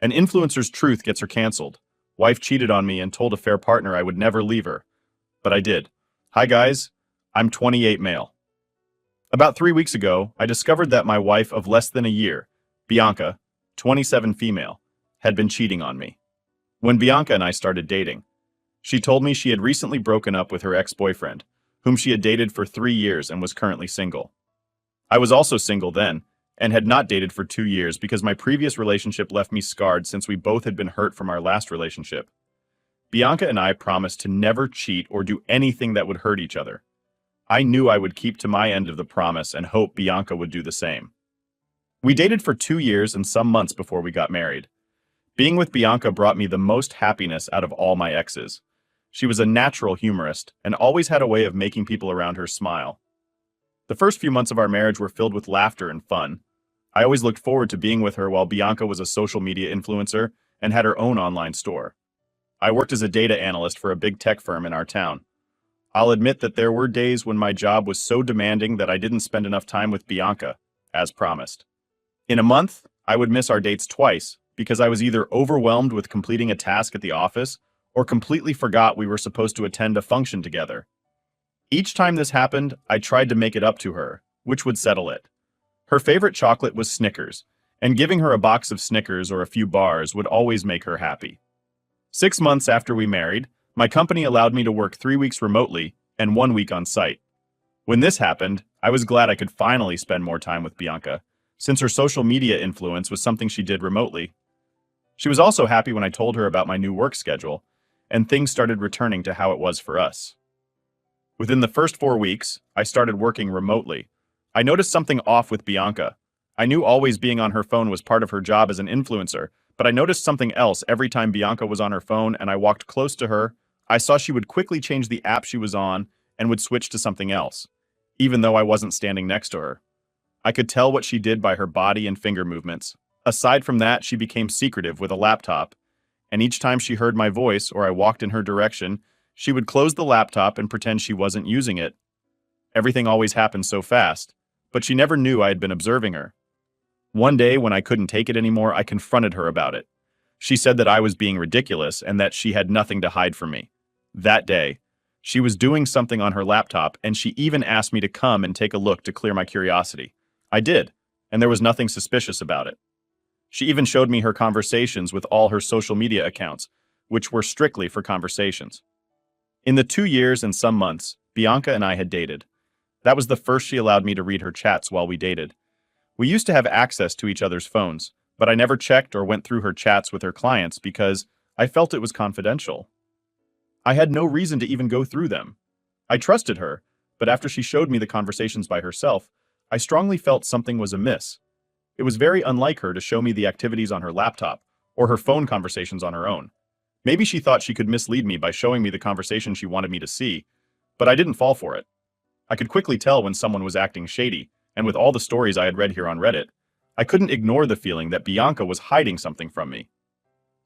An influencer's truth gets her canceled. Wife cheated on me and told a fair partner I would never leave her. But I did. Hi guys, I'm 28 male. About 3 weeks ago, I discovered that my wife of less than a year, Bianca, 27 female, had been cheating on me. When Bianca and I started dating, she told me she had recently broken up with her ex-boyfriend, whom she had dated for 3 years and was currently single. I was also single then, and had not dated for 2 years because my previous relationship left me scarred since we both had been hurt from our last relationship. Bianca and I promised to never cheat or do anything that would hurt each other. I knew I would keep to my end of the promise and hope Bianca would do the same. We dated for 2 years and some months before we got married. Being with Bianca brought me the most happiness out of all my exes. She was a natural humorist and always had a way of making people around her smile. The first few months of our marriage were filled with laughter and fun. I always looked forward to being with her while Bianca was a social media influencer and had her own online store. I worked as a data analyst for a big tech firm in our town. I'll admit that there were days when my job was so demanding that I didn't spend enough time with Bianca, as promised. In a month, I would miss our dates twice because I was either overwhelmed with completing a task at the office or completely forgot we were supposed to attend a function together. Each time this happened, I tried to make it up to her, which would settle it. Her favorite chocolate was Snickers, and giving her a box of Snickers or a few bars would always make her happy. 6 months after we married, my company allowed me to work 3 weeks remotely and 1 week on site. When this happened, I was glad I could finally spend more time with Bianca, since her social media influence was something she did remotely. She was also happy when I told her about my new work schedule, and things started returning to how it was for us. Within the first 4 weeks, I started working remotely. I noticed something off with Bianca. I knew always being on her phone was part of her job as an influencer, but I noticed something else every time Bianca was on her phone and I walked close to her. I saw she would quickly change the app she was on and would switch to something else, even though I wasn't standing next to her. I could tell what she did by her body and finger movements. Aside from that, she became secretive with a laptop, and each time she heard my voice or I walked in her direction, she would close the laptop and pretend she wasn't using it. Everything always happened so fast, but she never knew I had been observing her. One day, when I couldn't take it anymore, I confronted her about it. She said that I was being ridiculous and that she had nothing to hide from me. That day, she was doing something on her laptop and she even asked me to come and take a look to clear my curiosity. I did, and there was nothing suspicious about it. She even showed me her conversations with all her social media accounts, which were strictly for conversations. In the 2 years and some months, Bianca and I had dated. That was the first she allowed me to read her chats while we dated. We used to have access to each other's phones, but I never checked or went through her chats with her clients because I felt it was confidential. I had no reason to even go through them. I trusted her, but after she showed me the conversations by herself, I strongly felt something was amiss. It was very unlike her to show me the activities on her laptop or her phone conversations on her own. Maybe she thought she could mislead me by showing me the conversation she wanted me to see, but I didn't fall for it. I could quickly tell when someone was acting shady, and with all the stories I had read here on Reddit, I couldn't ignore the feeling that Bianca was hiding something from me.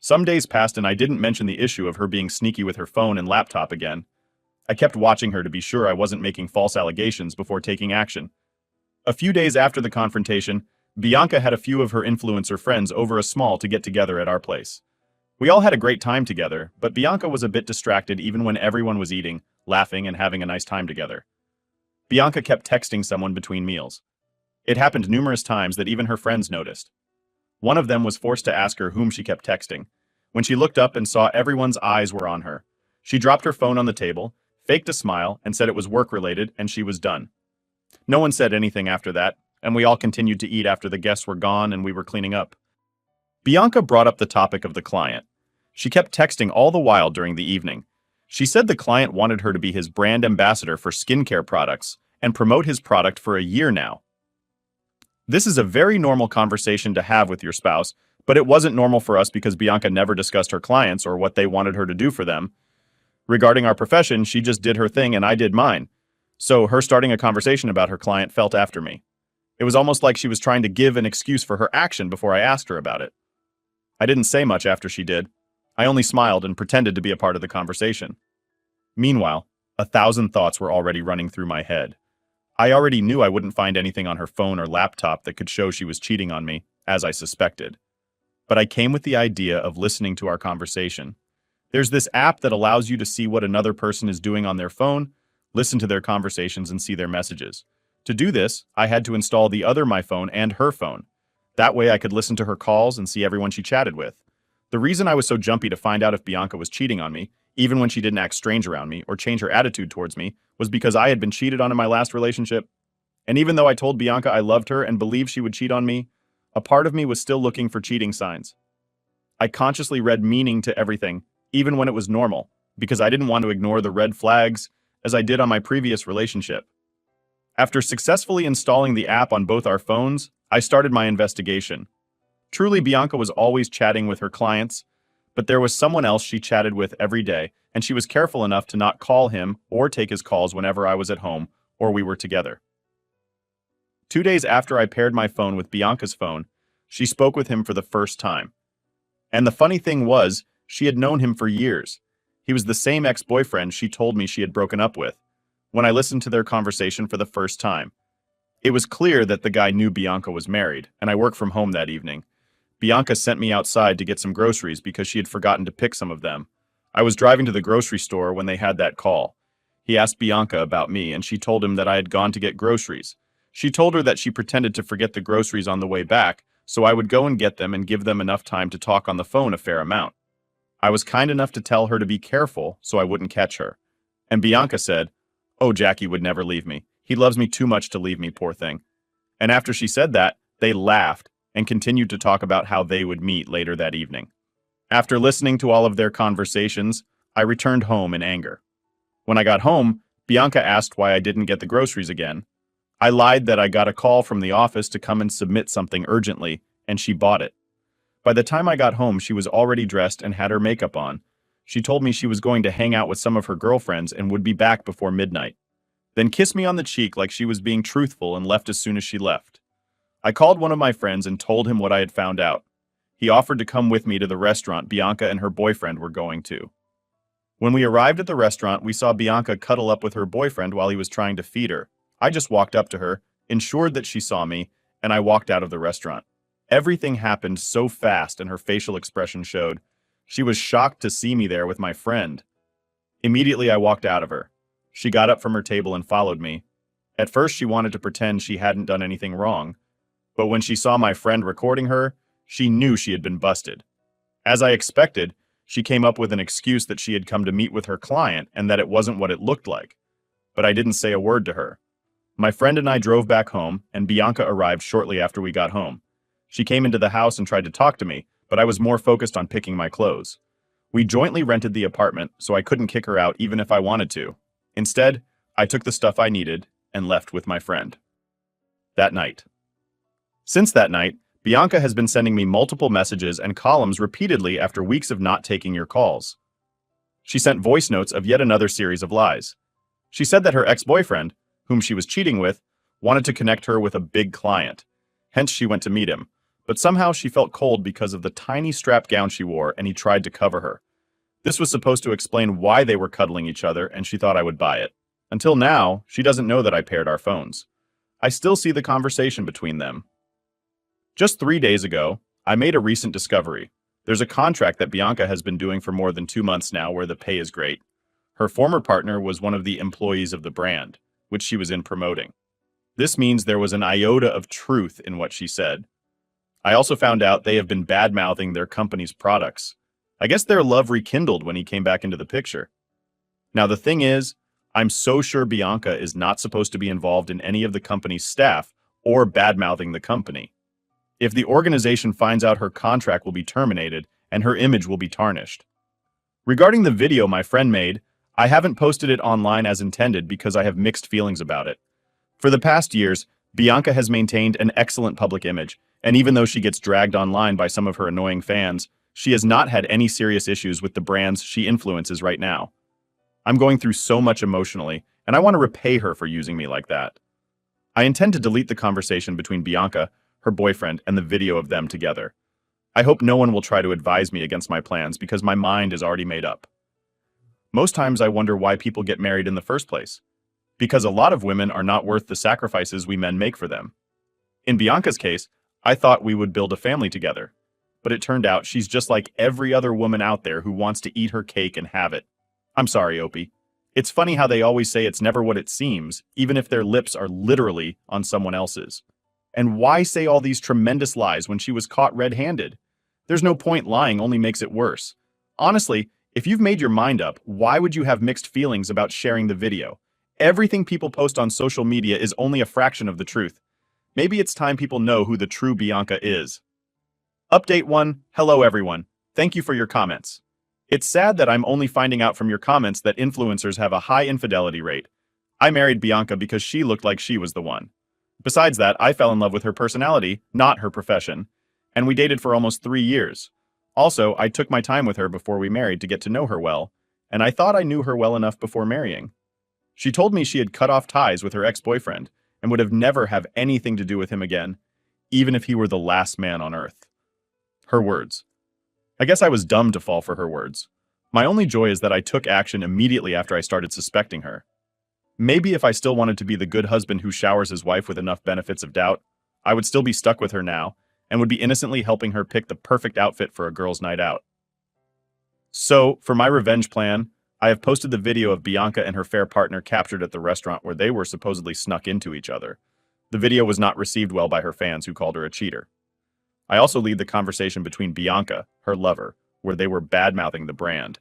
Some days passed and I didn't mention the issue of her being sneaky with her phone and laptop again. I kept watching her to be sure I wasn't making false allegations before taking action. A few days after the confrontation, Bianca had a few of her influencer friends over a small to get together at our place. We all had a great time together, but Bianca was a bit distracted even when everyone was eating, laughing, and having a nice time together. Bianca kept texting someone between meals. It happened numerous times that even her friends noticed. One of them was forced to ask her whom she kept texting. When she looked up and saw everyone's eyes were on her, she dropped her phone on the table, faked a smile, and said it was work-related and she was done. No one said anything after that, and we all continued to eat after the guests were gone and we were cleaning up. Bianca brought up the topic of the client. She kept texting all the while during the evening. She said the client wanted her to be his brand ambassador for skincare products and promote his product for a year now. This is a very normal conversation to have with your spouse, but it wasn't normal for us because Bianca never discussed her clients or what they wanted her to do for them. Regarding our profession, she just did her thing and I did mine. So her starting a conversation about her client felt after me. It was almost like she was trying to give an excuse for her action before I asked her about it. I didn't say much after she did. I only smiled and pretended to be a part of the conversation. Meanwhile, 1,000 thoughts were already running through my head. I already knew I wouldn't find anything on her phone or laptop that could show she was cheating on me, as I suspected. but I came with the idea of listening to our conversation. There's this app that allows you to see what another person is doing on their phone, listen to their conversations, and see their messages. To do this, I had to install the other my phone and her phone. That way I could listen to her calls and see everyone she chatted with. The reason I was so jumpy to find out if Bianca was cheating on me, even when she didn't act strange around me or change her attitude towards me, was because I had been cheated on in my last relationship. And even though I told Bianca I loved her and believed she would cheat on me, a part of me was still looking for cheating signs. I consciously read meaning to everything, even when it was normal, because I didn't want to ignore the red flags as I did on my previous relationship. After successfully installing the app on both our phones, I started my investigation. Truly, Bianca was always chatting with her clients, but there was someone else she chatted with every day, and she was careful enough to not call him or take his calls whenever I was at home or we were together. 2 days after I paired my phone with Bianca's phone, she spoke with him for the first time. And the funny thing was, she had known him for years. He was the same ex-boyfriend she told me she had broken up with, when I listened to their conversation for the first time. It was clear that the guy knew Bianca was married, and I worked from home that evening. Bianca sent me outside to get some groceries because she had forgotten to pick some of them. I was driving to the grocery store when they had that call. He asked Bianca about me, and she told him that I had gone to get groceries. She told her that she pretended to forget the groceries on the way back, so I would go and get them and give them enough time to talk on the phone a fair amount. I was kind enough to tell her to be careful so I wouldn't catch her. And Bianca said, "Oh, Jackie would never leave me. He loves me too much to leave me, poor thing." And after she said that, they laughed and continued to talk about how they would meet later that evening. After listening to all of their conversations, I returned home in anger. When I got home, Bianca asked why I didn't get the groceries again. I lied that I got a call from the office to come and submit something urgently, and she bought it. By the time I got home, she was already dressed and had her makeup on. She told me she was going to hang out with some of her girlfriends and would be back before midnight. Then kissed me on the cheek like she was being truthful and left as soon as she left. I called one of my friends and told him what I had found out. He offered to come with me to the restaurant Bianca and her boyfriend were going to. When we arrived at the restaurant, we saw Bianca cuddle up with her boyfriend while he was trying to feed her. I just walked up to her, ensured that she saw me, and I walked out of the restaurant. Everything happened so fast and her facial expression showed. She was shocked to see me there with my friend. Immediately I walked out of her. She got up from her table and followed me. At first she wanted to pretend she hadn't done anything wrong, but when she saw my friend recording her, she knew she had been busted. As I expected, she came up with an excuse that she had come to meet with her client and that it wasn't what it looked like. But I didn't say a word to her. My friend and I drove back home, and Bianca arrived shortly after we got home. She came into the house and tried to talk to me, but I was more focused on picking my clothes. We jointly rented the apartment, so I couldn't kick her out even if I wanted to. Instead, I took the stuff I needed and left with my friend. That night. Since that night, Bianca has been sending me multiple messages and columns repeatedly after weeks of not taking your calls. She sent voice notes of yet another series of lies. She said that her ex-boyfriend, whom she was cheating with, wanted to connect her with a big client. Hence she went to meet him. But somehow she felt cold because of the tiny strap gown she wore, and he tried to cover her. This was supposed to explain why they were cuddling each other, and she thought I would buy it. Until now, she doesn't know that I paired our phones. I still see the conversation between them. Just 3 days ago, I made a recent discovery. There's a contract that Bianca has been doing for more than 2 months now where the pay is great. Her former partner was one of the employees of the brand, which she was in promoting. This means there was an iota of truth in what she said. I also found out they have been bad-mouthing their company's products. I guess their love rekindled when he came back into the picture. Now the thing is, I'm so sure Bianca is not supposed to be involved in any of the company's staff or bad-mouthing the company. If the organization finds out, her contract will be terminated and her image will be tarnished. Regarding the video my friend made, I haven't posted it online as intended because I have mixed feelings about it. For the past years, Bianca has maintained an excellent public image, and even though she gets dragged online by some of her annoying fans, she has not had any serious issues with the brands she influences right now. I'm going through so much emotionally, and I want to repay her for using me like that. I intend to delete the conversation between Bianca, her boyfriend, and the video of them together. I hope no one will try to advise me against my plans because my mind is already made up. Most times I wonder why people get married in the first place. Because a lot of women are not worth the sacrifices we men make for them. In Bianca's case, I thought we would build a family together. but it turned out she's just like every other woman out there who wants to eat her cake and have it. I'm sorry, Opie. It's funny how they always say it's never what it seems, even if their lips are literally on someone else's. And why say all these tremendous lies when she was caught red-handed? There's no point lying, only makes it worse. Honestly, if you've made your mind up, why would you have mixed feelings about sharing the video? Everything people post on social media is only a fraction of the truth. Maybe it's time people know who the true Bianca is. Update 1. Hello everyone. Thank you for your comments. It's sad that I'm only finding out from your comments that influencers have a high infidelity rate. I married Bianca because she looked like she was the one. Besides that, I fell in love with her personality, not her profession. And we dated for almost 3 years. Also, I took my time with her before we married to get to know her well, and I thought I knew her well enough before marrying. She told me she had cut off ties with her ex-boyfriend and would have never have anything to do with him again, even if he were the last man on earth. Her words. I guess I was dumb to fall for her words. My only joy is that I took action immediately after I started suspecting her. Maybe if I still wanted to be the good husband who showers his wife with enough benefits of doubt, I would still be stuck with her now and would be innocently helping her pick the perfect outfit for a girl's night out. So, for my revenge plan, I have posted the video of Bianca and her fair partner captured at the restaurant where they were supposedly snuck into each other. The video was not received well by her fans who called her a cheater. I also lead the conversation between Bianca, her lover, where they were bad-mouthing the brand.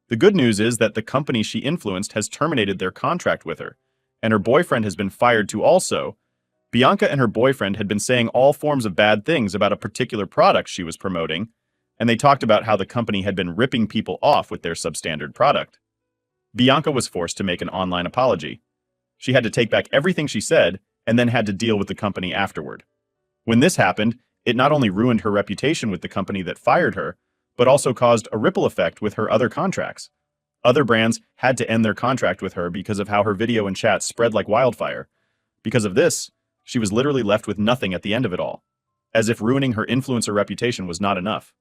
The good news is that the company she influenced has terminated their contract with her, and her boyfriend has been fired too also. Bianca and her boyfriend had been saying all forms of bad things about a particular product she was promoting, and they talked about how the company had been ripping people off with their substandard product. Bianca was forced to make an online apology. She had to take back everything she said, and then had to deal with the company afterward. When this happened, it not only ruined her reputation with the company that fired her, but also caused a ripple effect with her other contracts. Other brands had to end their contract with her because of how her video and chat spread like wildfire. Because of this, she was literally left with nothing at the end of it all, as if ruining her influencer reputation was not enough.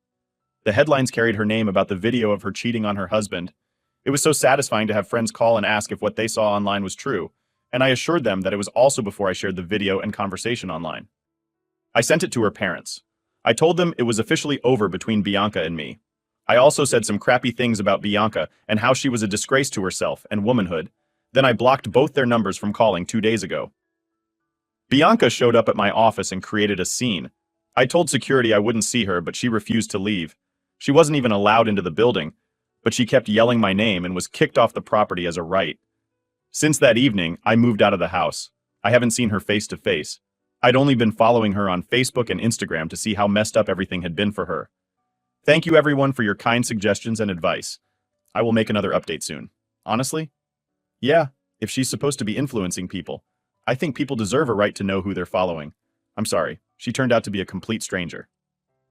The headlines carried her name about the video of her cheating on her husband. It was so satisfying to have friends call and ask if what they saw online was true, and I assured them that it was also before I shared the video and conversation online. I sent it to her parents. I told them it was officially over between Bianca and me. I also said some crappy things about Bianca and how she was a disgrace to herself and womanhood. Then I blocked both their numbers from calling 2 days ago. Bianca showed up at my office and created a scene. I told security I wouldn't see her, but she refused to leave. She wasn't even allowed into the building, but she kept yelling my name and was kicked off the property as a right. Since that evening, I moved out of the house. I haven't seen her face to face. I'd only been following her on Facebook and Instagram to see how messed up everything had been for her. Thank you everyone for your kind suggestions and advice. I will make another update soon. Honestly? Yeah, if she's supposed to be influencing people, I think people deserve a right to know who they're following. I'm sorry, she turned out to be a complete stranger.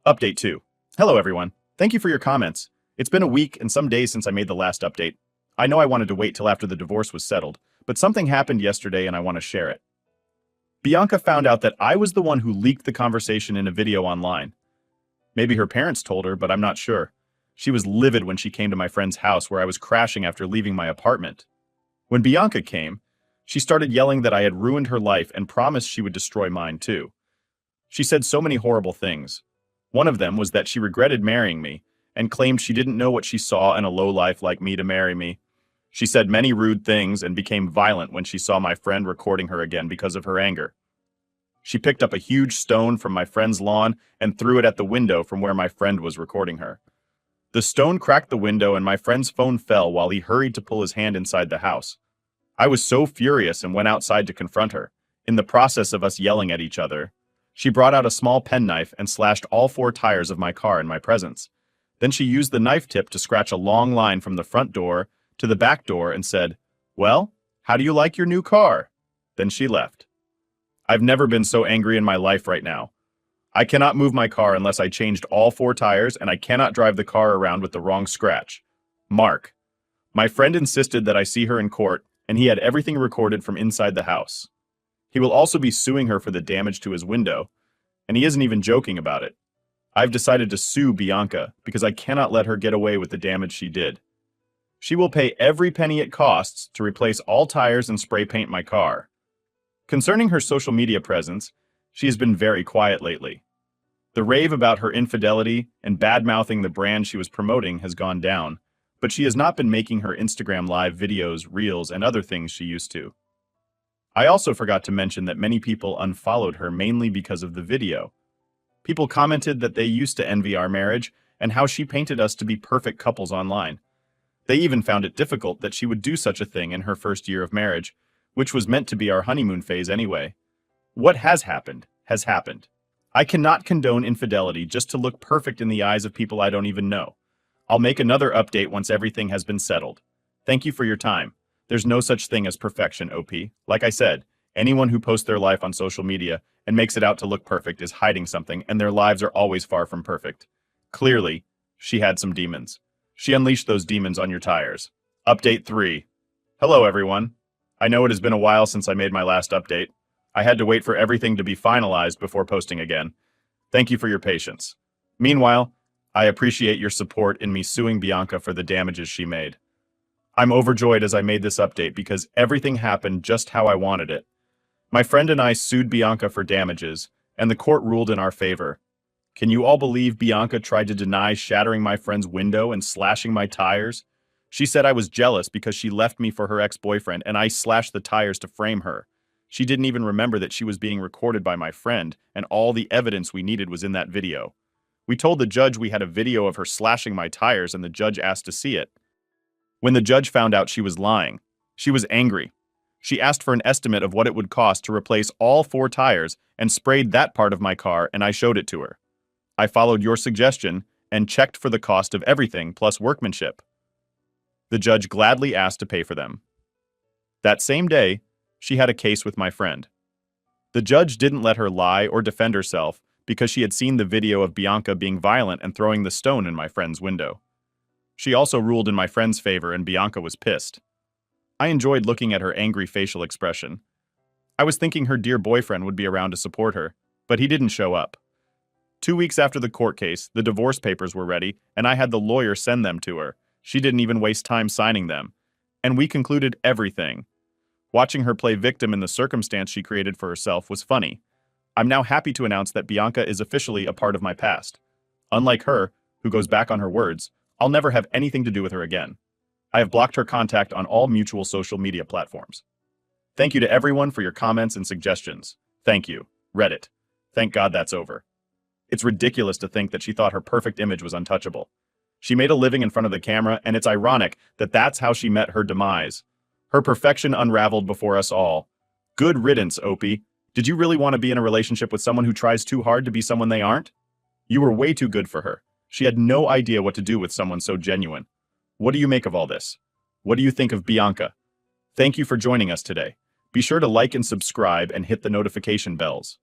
Update 2. Hello everyone. Thank you for your comments. It's been a week and some days since I made the last update. I know I wanted to wait till after the divorce was settled, but something happened yesterday and I want to share it. Bianca found out that I was the one who leaked the conversation in a video online. Maybe her parents told her, but I'm not sure. She was livid when she came to my friend's house where I was crashing after leaving my apartment. When Bianca came, she started yelling that I had ruined her life and promised she would destroy mine too. She said so many horrible things. One of them was that she regretted marrying me and claimed she didn't know what she saw in a lowlife like me to marry me. She said many rude things and became violent when she saw my friend recording her again because of her anger. She picked up a huge stone from my friend's lawn and threw it at the window from where my friend was recording her. The stone cracked the window and my friend's phone fell while he hurried to pull his hand inside the house. I was so furious and went outside to confront her. In the process of us yelling at each other, she brought out a small penknife and slashed all 4 tires of my car in my presence. Then she used the knife tip to scratch a long line from the front door to the back door and said, "Well, how do you like your new car?" Then she left. I've never been so angry in my life right now. I cannot move my car unless I changed all 4 tires, and I cannot drive the car around with the wrong scratch. Mark. My friend insisted that I see her in court, and he had everything recorded from inside the house. He will also be suing her for the damage to his window, and he isn't even joking about it. I've decided to sue Bianca because I cannot let her get away with the damage she did. She will pay every penny it costs to replace all tires and spray paint my car. Concerning her social media presence, she has been very quiet lately. The rave about her infidelity and bad-mouthing the brand she was promoting has gone down, but she has not been making her Instagram live videos, reels, and other things she used to. I also forgot to mention that many people unfollowed her mainly because of the video. People commented that they used to envy our marriage and how she painted us to be perfect couples online. They even found it difficult that she would do such a thing in her first year of marriage, which was meant to be our honeymoon phase anyway. What has happened, has happened. I cannot condone infidelity just to look perfect in the eyes of people I don't even know. I'll make another update once everything has been settled. Thank you for your time. There's no such thing as perfection, OP. Like I said, anyone who posts their life on social media and makes it out to look perfect is hiding something, and their lives are always far from perfect. Clearly, she had some demons. She unleashed those demons on your tires. Update 3. Hello, everyone. I know it has been a while since I made my last update. I had to wait for everything to be finalized before posting again. Thank you for your patience. Meanwhile, I appreciate your support in me suing Bianca for the damages she made. I'm overjoyed as I made this update because everything happened just how I wanted it. My friend and I sued Bianca for damages, and the court ruled in our favor. Can you all believe Bianca tried to deny shattering my friend's window and slashing my tires? She said I was jealous because she left me for her ex-boyfriend and I slashed the tires to frame her. She didn't even remember that she was being recorded by my friend, and all the evidence we needed was in that video. We told the judge we had a video of her slashing my tires and the judge asked to see it. When the judge found out she was lying, she was angry. She asked for an estimate of what it would cost to replace all 4 tires and sprayed that part of my car, and I showed it to her. I followed your suggestion and checked for the cost of everything plus workmanship. The judge gladly asked to pay for them. That same day, she had a case with my friend. The judge didn't let her lie or defend herself because she had seen the video of Bianca being violent and throwing the stone in my friend's window. She also ruled in my friend's favor and Bianca was pissed. I enjoyed looking at her angry facial expression. I was thinking her dear boyfriend would be around to support her, but he didn't show up. 2 weeks after the court case, the divorce papers were ready, and I had the lawyer send them to her. She didn't even waste time signing them. And we concluded everything. Watching her play victim in the circumstance she created for herself was funny. I'm now happy to announce that Bianca is officially a part of my past. Unlike her, who goes back on her words, I'll never have anything to do with her again. I have blocked her contact on all mutual social media platforms. Thank you to everyone for your comments and suggestions. Thank you, Reddit. Thank God that's over. It's ridiculous to think that she thought her perfect image was untouchable. She made a living in front of the camera, and it's ironic that that's how she met her demise. Her perfection unraveled before us all. Good riddance, Opie. Did you really want to be in a relationship with someone who tries too hard to be someone they aren't? You were way too good for her. She had no idea what to do with someone so genuine. What do you make of all this? What do you think of Bianca? Thank you for joining us today. Be sure to like and subscribe and hit the notification bells.